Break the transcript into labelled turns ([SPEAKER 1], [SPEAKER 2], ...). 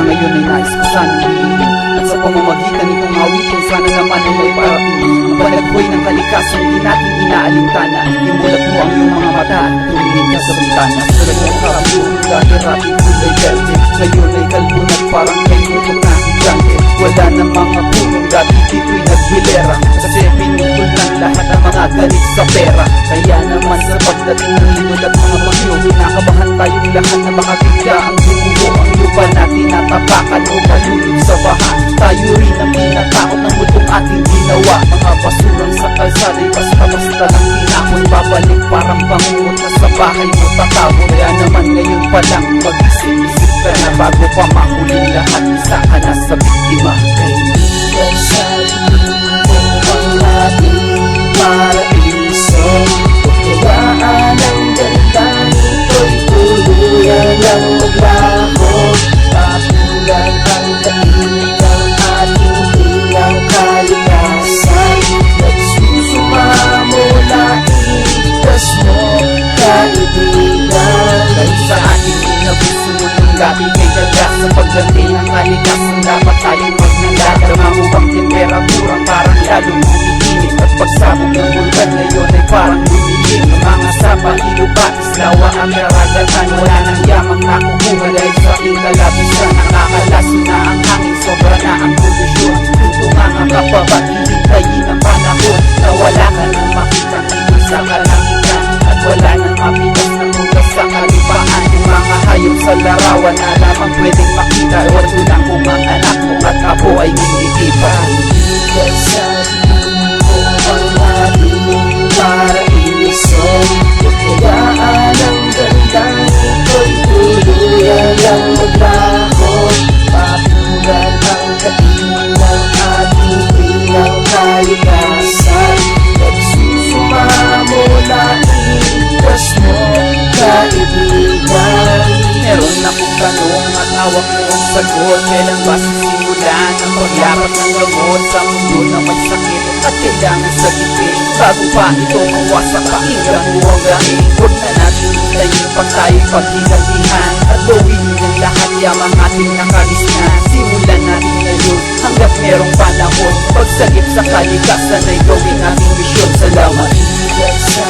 [SPEAKER 1] ngayon ay nais ko sanang hihingin, at sa pamamagitan nitong awitin sana naman ay may parating ang panaghoy ng kalikasan, di natin inaalintana. Imulat mo ang iyong mga mata at tumingin ka sa bintana. Sulat ng kabuo dahil rapid kulay verde, ngayon ay kalbun at parang may mutok na higante. Wala na mga punong dati dito'y naghilera, kasi pinutol ng lahat ang mga galit sa pera. Kaya naman sa pagdating ng lingod at mga bagyo, kinakabahan tayong lahat na makakita ang bumubo. Ang lupa natin natapakan o malulog sa baha. Tayo rin ang pinatakot ng multong ating ginawa. Mga basurang sa kalsada'y basta-basta lang tinapon. Babalik parang pangungot na sa bahay mo tatapon. Kaya naman ngayon pa lang mag-isip-isip ka na bago pa mahuling lahat. Isa ka na sa biktima.
[SPEAKER 2] Kaibigan sa mundo ang ating paraiso, kayaan ang gandang ito'y tuluyan ng maglaho. Papulan ang daig ng ating tinang kalikasan, nagsusumamo na itas mo, kaibigan.
[SPEAKER 1] Dahil sa ating inabuso mo ng gabi kay ganda, sa pagdating ng kalikasan dapat tayong magnalaga. Mahubang temperatura parang lalong umiinit, at pagsabog ng bulkan ngayon ay parang lumilim. Mga sapa, ilupatis, lawa ang karagatan, wala nang yamang nakukuha dahil sa aking kalabisan. Nakakalaso na ang hangin, sobra na ang polusyon. Tuntungan ang kapabat, hihintayin ang panahon na wala ka nang makita dito sa kalangitan, at wala nang mapitas na bukas sa kalipaan. Yung mga hayop sa larawan na lamang pwedeng makita, wato na kung ang anak mo at apo ay iniipa.
[SPEAKER 2] Kaibigan sa mundo ang ating paraiso, kayaan ang gandang ito'y tuluyan ng maglaho. Papulan ang daig ng ating tinang kalikasan, nagsusumamo na itas mo, kaibigan.
[SPEAKER 1] Meron akong tanong at hawak mo ang sagot. Kailan ba sisimulan ang paglapag ng gamot sa mundo na may sakit at kailangan sagipin? Bago pa ito mawasak, pakinggan mo ang gain. Huwag na natin hintayin pa tayo'y paghilagihan, at gawin ng lahat yamang ating nakagisna. Simulan natin ngayon hanggat merong panahon. Pagsagip sa kalikasan ay gawin ating misyon. Salamat.
[SPEAKER 2] Kaibigan sa